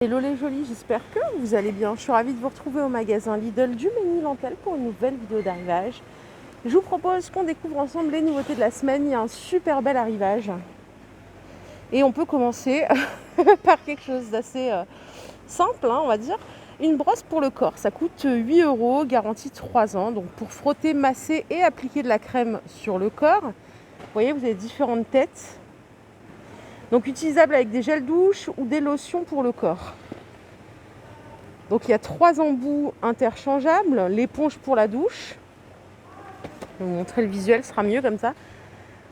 Hello les jolis, j'espère que vous allez bien. Je suis ravie de vous retrouver au magasin Lidl du Mesnil-Ancel pour une nouvelle vidéo d'arrivage. Je vous propose qu'on découvre ensemble les nouveautés de la semaine. Il y a un super bel arrivage. Et on peut commencer par quelque chose d'assez simple, on va dire. Une brosse pour le corps, ça coûte 8 €, garantie 3 ans. Donc pour frotter, masser et appliquer de la crème sur le corps. Vous voyez, vous avez différentes têtes. Donc utilisable avec des gels douche ou des lotions pour le corps. Donc il y a 3 embouts interchangeables, l'éponge pour la douche. Je vais vous montrer le visuel, ce sera mieux comme ça.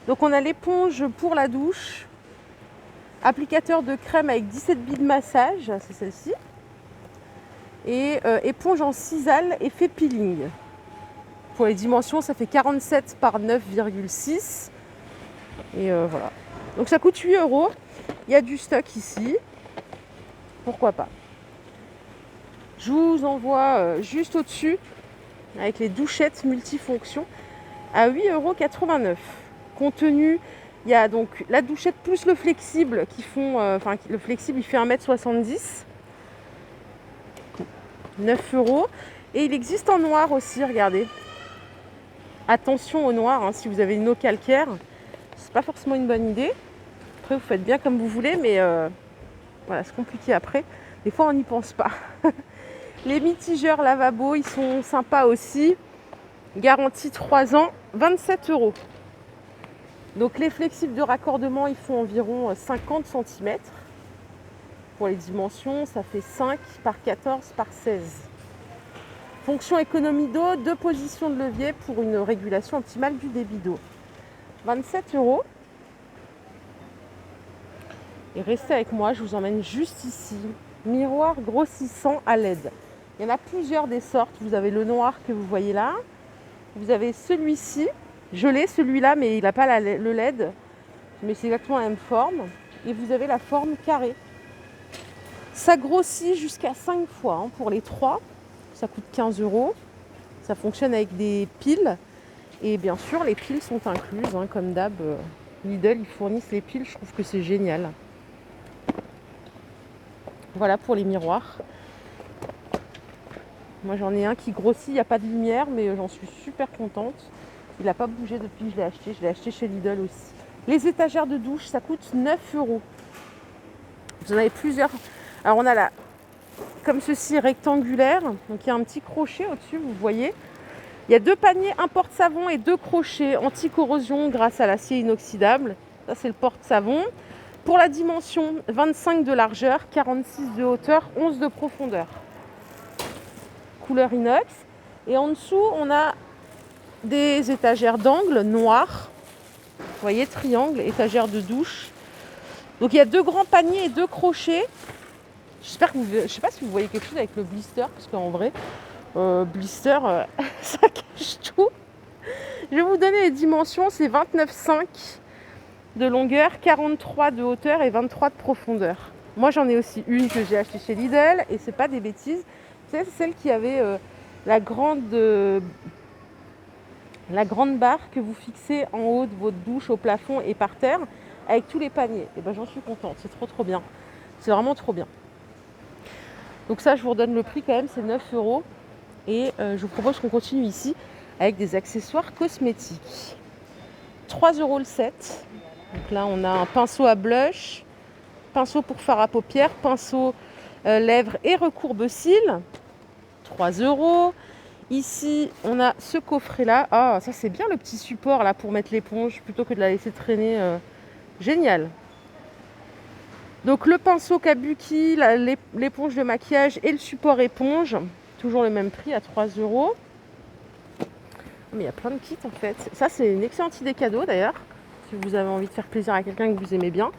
Donc on a l'éponge pour la douche, applicateur de crème avec 17 billes de massage, c'est celle-ci. Et éponge en sisal effet peeling. Pour les dimensions, ça fait 47 par 9,6. Et voilà. Donc ça coûte 8 €. Il y a du stock ici. Pourquoi pas. Je vous envoie juste au-dessus avec les douchettes multifonctions à 8,89 €. Contenu, il y a donc la douchette plus le flexible qui font, le flexible il fait 1,70 m, 9 €. Et il existe en noir aussi, regardez. Attention au noir, si vous avez une eau calcaire, c'est pas forcément une bonne idée. Après vous faites bien comme vous voulez, mais voilà, c'est compliqué après. Des fois on n'y pense pas. Les mitigeurs lavabo, ils sont sympas aussi. Garantie 3 ans, 27 €. Donc les flexibles de raccordement, ils font environ 50 cm. Pour les dimensions, ça fait 5 par 14 par 16. Fonction économie d'eau, 2 positions de levier pour une régulation optimale du débit d'eau. 27 €. Et restez avec moi, je vous emmène juste ici. Miroir grossissant à LED. Il y en a plusieurs des sortes. Vous avez le noir que vous voyez là. Vous avez celui-ci. Je l'ai celui-là, mais il n'a pas le LED. Mais c'est exactement la même forme. Et vous avez la forme carrée. Ça grossit jusqu'à 5 fois pour les 3. Ça coûte 15 €. Ça fonctionne avec des piles. Et bien sûr, les piles sont incluses. Comme d'hab, Lidl, ils fournissent les piles. Je trouve que c'est génial. Voilà pour les miroirs. Moi, j'en ai un qui grossit. Il n'y a pas de lumière, mais j'en suis super contente. Il n'a pas bougé depuis que je l'ai acheté. Je l'ai acheté chez Lidl aussi. Les étagères de douche, ça coûte 9 €. Vous en avez plusieurs. Alors, on a la... comme ceci, rectangulaire. Donc, il y a un petit crochet au-dessus, vous voyez. Il y a 2 paniers, un porte-savon et 2 crochets anti-corrosion grâce à l'acier inoxydable. Ça, c'est le porte-savon. Pour la dimension, 25 de largeur, 46 de hauteur, 11 de profondeur. Couleur inox. Et en dessous, on a des étagères d'angle noires. Vous voyez, triangle, étagère de douche. Donc, il y a 2 grands paniers et 2 crochets. J'espère que je ne sais pas si vous voyez quelque chose avec le blister, parce qu'en vrai, blister, ça cache tout. Je vais vous donner les dimensions. C'est 29,5 de longueur, 43 de hauteur et 23 de profondeur. Moi, j'en ai aussi une que j'ai achetée chez Lidl et c'est pas des bêtises. C'est celle qui avait la grande barre que vous fixez en haut de votre douche, au plafond et par terre, avec tous les paniers. Et ben, j'en suis contente. C'est trop bien. C'est vraiment trop bien. Donc ça, je vous redonne le prix quand même, c'est 9 €. Et je vous propose qu'on continue ici avec des accessoires cosmétiques. 3 € le set. Donc là, on a un pinceau à blush, pinceau pour fard à paupières, pinceau lèvres et recourbe-cils. 3 €. Ici, on a ce coffret-là. Ah, ça c'est bien le petit support là pour mettre l'éponge plutôt que de la laisser traîner. Génial. Donc le pinceau kabuki, l'éponge de maquillage et le support éponge. Toujours le même prix à 3 €. Mais il y a plein de kits en fait. Ça, c'est une excellente idée cadeau d'ailleurs. Si vous avez envie de faire plaisir à quelqu'un que vous aimez bien.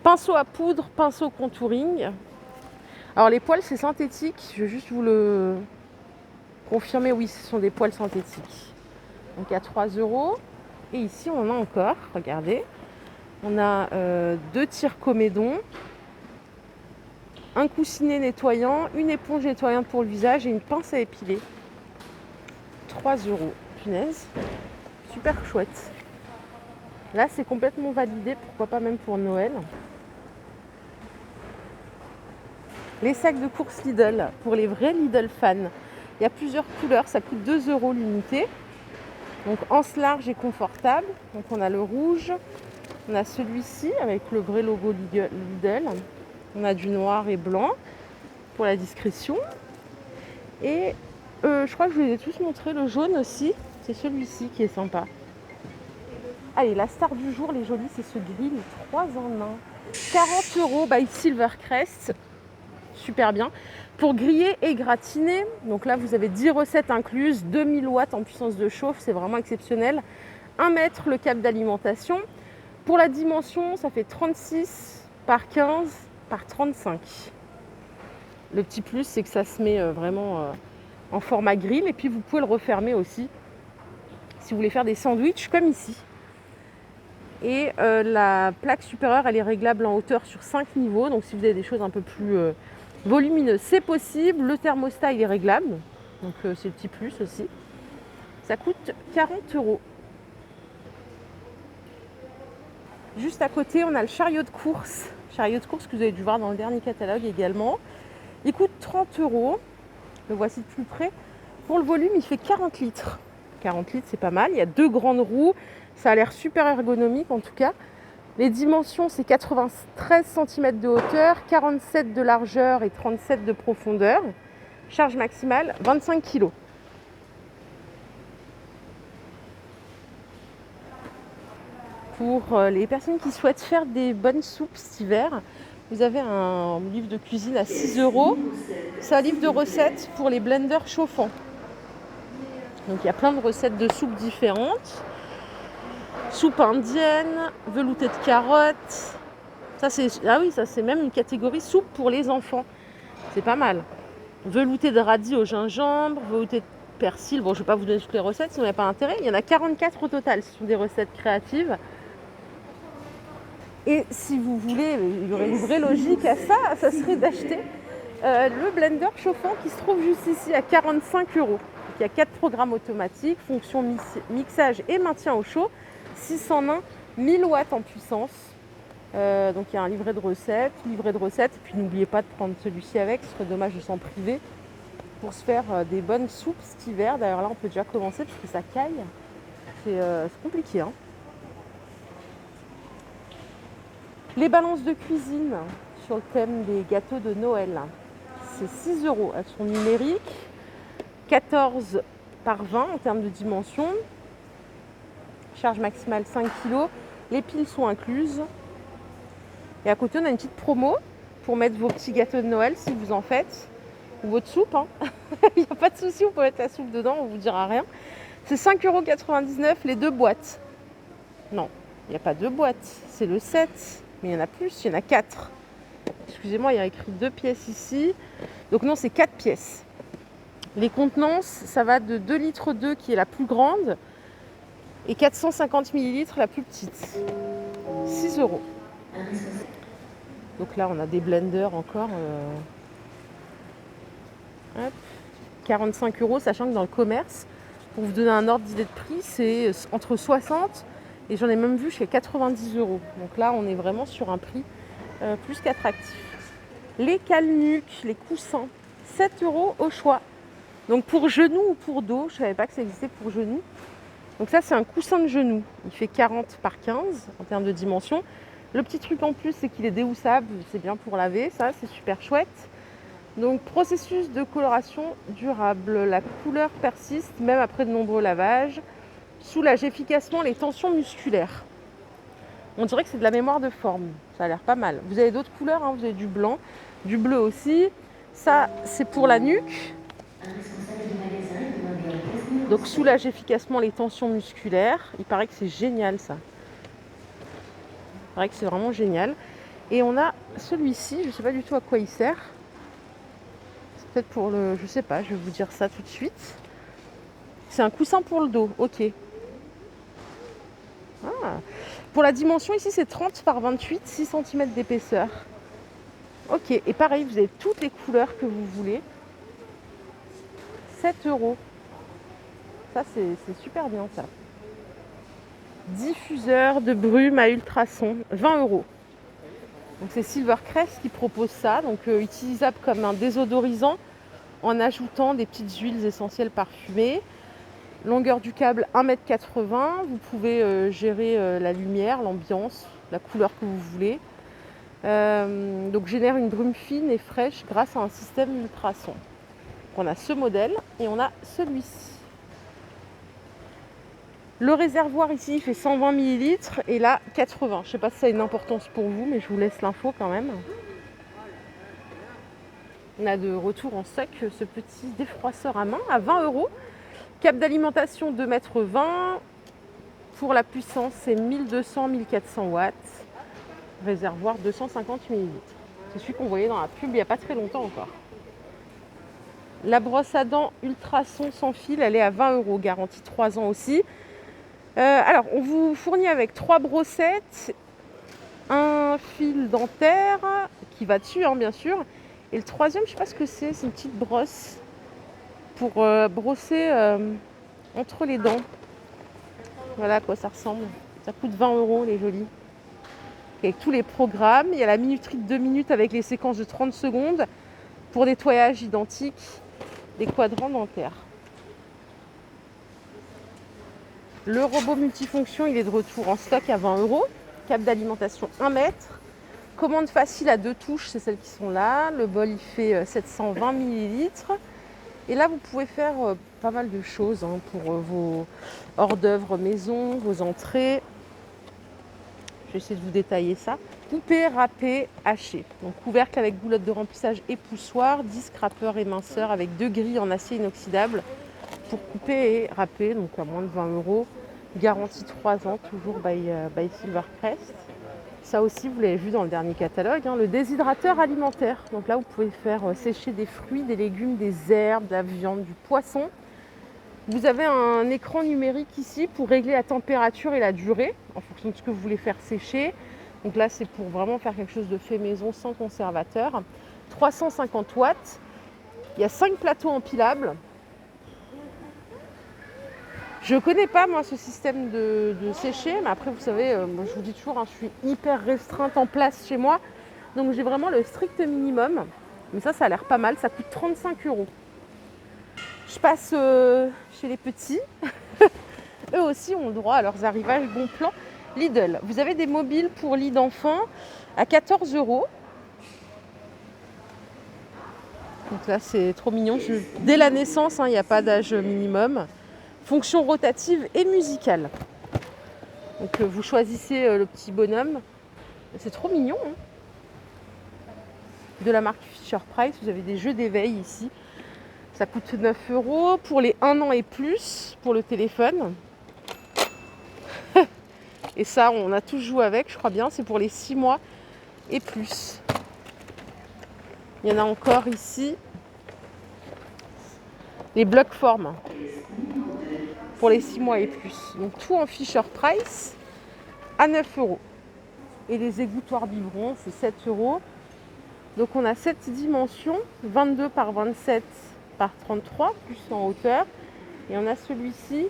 Pinceau à poudre, pinceau contouring. Alors les poils, c'est synthétique. Je vais juste vous le confirmer. Oui, ce sont des poils synthétiques. Donc à 3 €. Et ici, on en a encore. Regardez. On a 2 tire-comédons. Un coussinet nettoyant. Une éponge nettoyante pour le visage et une pince à épiler. 3 €. Punaise. Super chouette. Là, c'est complètement validé. Pourquoi pas même pour Noël. Les sacs de course Lidl, pour les vrais Lidl fans. Il y a plusieurs couleurs, ça coûte 2 € l'unité. Donc anse large et confortable. Donc on a le rouge, on a celui-ci avec le vrai logo Lidl. On a du noir et blanc pour la discrétion. Et je crois que je vous les ai tous montrés. Le jaune aussi, c'est celui-ci qui est sympa. Allez, la star du jour, les jolis, c'est ce grill 3 en 1. 40 € by Silvercrest. Super bien. Pour griller et gratiner, donc là vous avez 10 recettes incluses, 2000 watts en puissance de chauffe, c'est vraiment exceptionnel. 1 mètre le câble d'alimentation. Pour la dimension, ça fait 36 par 15 par 35. Le petit plus, c'est que ça se met vraiment en format grill et puis vous pouvez le refermer aussi si vous voulez faire des sandwichs comme ici. Et la plaque supérieure, elle est réglable en hauteur sur 5 niveaux, donc si vous avez des choses un peu plus volumineuses, c'est possible. Le thermostat, il est réglable, donc c'est le petit plus aussi. Ça coûte 40 €. Juste à côté, on a le chariot de course. Chariot de course que vous avez dû voir dans le dernier catalogue également. Il coûte 30 €. Le voici de plus près. Pour le volume, il fait 40 litres. 40 litres, c'est pas mal. Il y a 2 grandes roues. Ça a l'air super ergonomique en tout cas. Les dimensions, c'est 93 cm de hauteur, 47 de largeur et 37 de profondeur. Charge maximale, 25 kg. Pour les personnes qui souhaitent faire des bonnes soupes cet hiver, vous avez un livre de cuisine à 6 €. C'est un livre de recettes pour les blenders chauffants. Donc il y a plein de recettes de soupes différentes. Soupe indienne, velouté de carottes. Ça c'est même une catégorie soupe pour les enfants. C'est pas mal. Velouté de radis au gingembre, velouté de persil. Bon, je ne vais pas vous donner toutes les recettes, sinon il n'y a pas d'intérêt. Il y en a 44 au total. Ce sont des recettes créatives. Et si vous voulez, il y aurait une vraie logique à ça, ça serait d'acheter le blender chauffant qui se trouve juste ici à 45 €. Il y a 4 programmes automatiques, fonction mixage et maintien au chaud, 6 en 1, 1000 watts en puissance. Donc il y a un livret de recettes, et puis n'oubliez pas de prendre celui-ci avec, ce serait dommage de s'en priver pour se faire des bonnes soupes cet hiver. D'ailleurs là on peut déjà commencer parce que ça caille, c'est compliqué, hein. Les balances de cuisine sur le thème des gâteaux de Noël, c'est 6 €. Elles sont numériques, 14 par 20 en termes de dimension. Charge maximale 5 kg. Les piles sont incluses. Et à côté, on a une petite promo pour mettre vos petits gâteaux de Noël si vous en faites. Ou votre soupe, hein. Il n'y a pas de souci, vous pouvez mettre la soupe dedans, on ne vous dira rien. C'est 5,99 € les 2 boîtes. Non, il n'y a pas 2 boîtes, c'est le 7. Mais il y en a plus, il y en a 4. Excusez-moi, il y a écrit 2 pièces ici. Donc non, c'est 4 pièces. Les contenances, ça va de 2,2 litres qui est la plus grande et 450 ml la plus petite. 6 €. Donc là, on a des blenders encore. 45 €, sachant que dans le commerce, pour vous donner un ordre d'idée de prix, c'est entre 60 et j'en ai même vu chez 90 €. Donc là, on est vraiment sur un prix plus qu'attractif. Les cale-nuques, les coussins, 7 € au choix. Donc pour genoux ou pour dos, je ne savais pas que ça existait pour genoux. Donc ça, c'est un coussin de genou. Il fait 40 par 15 en termes de dimension. Le petit truc en plus, c'est qu'il est déhoussable. C'est bien pour laver, ça, c'est super chouette. Donc processus de coloration durable. La couleur persiste même après de nombreux lavages. Soulage efficacement les tensions musculaires. On dirait que c'est de la mémoire de forme. Ça a l'air pas mal. Vous avez d'autres couleurs, hein. Vous avez du blanc, du bleu aussi. Ça, c'est pour la nuque. Donc soulage efficacement les tensions musculaires. Il paraît que c'est génial ça. Il paraît que c'est vraiment génial. Et on a celui-ci, je ne sais pas du tout à quoi il sert. C'est peut-être pour le... Je sais pas, je vais vous dire ça tout de suite. C'est un coussin pour le dos, ok. Ah. Pour la dimension ici, c'est 30 par 28, 6 cm d'épaisseur. Ok, et pareil, vous avez toutes les couleurs que vous voulez. 7 €. Ça, c'est super bien ça. Diffuseur de brume à ultrasons, 20 €. Donc c'est Silvercrest qui propose ça, donc utilisable comme un désodorisant en ajoutant des petites huiles essentielles parfumées. Longueur du câble 1,80 m. Vous pouvez gérer la lumière, l'ambiance, la couleur que vous voulez. Donc génère une brume fine et fraîche grâce à un système ultrason. Donc on a ce modèle et on a celui-ci. Le réservoir ici il fait 120 ml et là 80. Je ne sais pas si ça a une importance pour vous, mais je vous laisse l'info quand même. On a de retour en stock ce petit défroisseur à main à 20 €. Câble d'alimentation 2,20 m. Pour la puissance, c'est 1200-1400 watts. Réservoir 250 ml. C'est celui qu'on voyait dans la pub il n'y a pas très longtemps encore. La brosse à dents ultrason sans fil, elle est à 20 €, garantie 3 ans aussi. Alors, on vous fournit avec 3 brossettes, un fil dentaire qui va dessus, bien sûr. Et le troisième, je ne sais pas ce que c'est une petite brosse pour brosser entre les dents. Voilà à quoi ça ressemble. Ça coûte 20 € les jolis. Avec tous les programmes, il y a la minuterie de 2 minutes avec les séquences de 30 secondes pour nettoyage identique des quadrants dentaires. Le robot multifonction, il est de retour en stock à 20 €. Câble d'alimentation 1 mètre. Commande facile à 2 touches, c'est celles qui sont là. Le bol, il fait 720 ml. Et là, vous pouvez faire pas mal de choses pour vos hors d'œuvre maison, vos entrées. Je vais essayer de vous détailler ça. Couper, râper, hacher. Donc couvercle avec boulotte de remplissage et poussoir, disque râpeur éminceur avec 2 grilles en acier inoxydable pour couper et râper, donc à moins de 20 €. Garantie 3 ans, toujours by Silvercrest. Ça aussi, vous l'avez vu dans le dernier catalogue, le déshydrateur alimentaire. Donc là, vous pouvez faire sécher des fruits, des légumes, des herbes, de la viande, du poisson. Vous avez un écran numérique ici pour régler la température et la durée en fonction de ce que vous voulez faire sécher. Donc là, c'est pour vraiment faire quelque chose de fait maison sans conservateur. 350 watts. Il y a 5 plateaux empilables. Je ne connais pas, moi, ce système de sécher, mais après, vous savez, moi, je vous dis toujours, je suis hyper restreinte en place chez moi. Donc, j'ai vraiment le strict minimum. Mais ça a l'air pas mal. Ça coûte 35 €. Je passe chez les petits. Eux aussi ont le droit à leurs arrivages bon plan. Lidl. Vous avez des mobiles pour lit d'enfants à 14 €. Donc là, c'est trop mignon. Dès la naissance, il n'y a pas d'âge minimum. Fonction rotative et musicale. Donc vous choisissez le petit bonhomme. C'est trop mignon. De la marque Fisher-Price, vous avez des jeux d'éveil ici. Ça coûte 9 € pour les 1 an et plus pour le téléphone. Et ça, on a tous joué avec, je crois bien. C'est pour les 6 mois et plus. Il y en a encore ici. Les blocs formes. Pour les 6 mois et plus. Donc tout en Fisher-Price à 9 €. Et les égouttoirs biberons, c'est 7 €. Donc on a 7 dimensions, 22 par 27 par 33, plus en hauteur. Et on a celui-ci,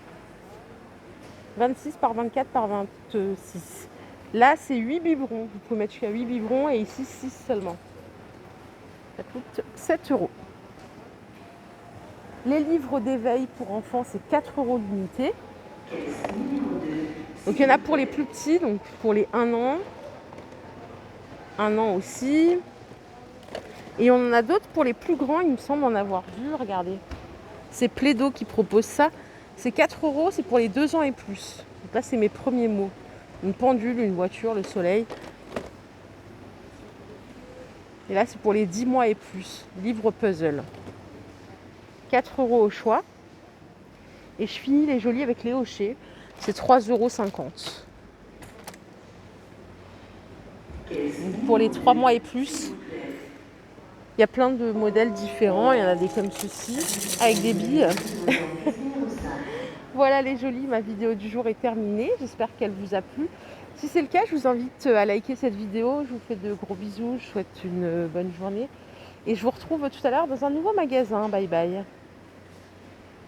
26 par 24 par 26. Là, c'est 8 biberons. Vous pouvez mettre jusqu'à 8 biberons et ici 6 seulement. Ça coûte 7 €. Les livres d'éveil pour enfants, c'est 4 € l'unité. Donc il y en a pour les plus petits, donc pour les 1 an. 1 an aussi. Et on en a d'autres pour les plus grands, il me semble en avoir vu, regardez. C'est Plaido qui propose ça. C'est 4 €, c'est pour les 2 ans et plus. Donc là, c'est mes premiers mots. Une pendule, une voiture, le soleil. Et là, c'est pour les 10 mois et plus. Livre puzzle. 4 € au choix. Et je finis les jolis avec les hochets. C'est 3,50 €. Pour les 3 mois et plus, il y a plein de modèles différents. Il y en a des comme ceci, avec des billes. Voilà les jolis, ma vidéo du jour est terminée. J'espère qu'elle vous a plu. Si c'est le cas, je vous invite à liker cette vidéo. Je vous fais de gros bisous. Je vous souhaite une bonne journée. Et je vous retrouve tout à l'heure dans un nouveau magasin. Bye bye.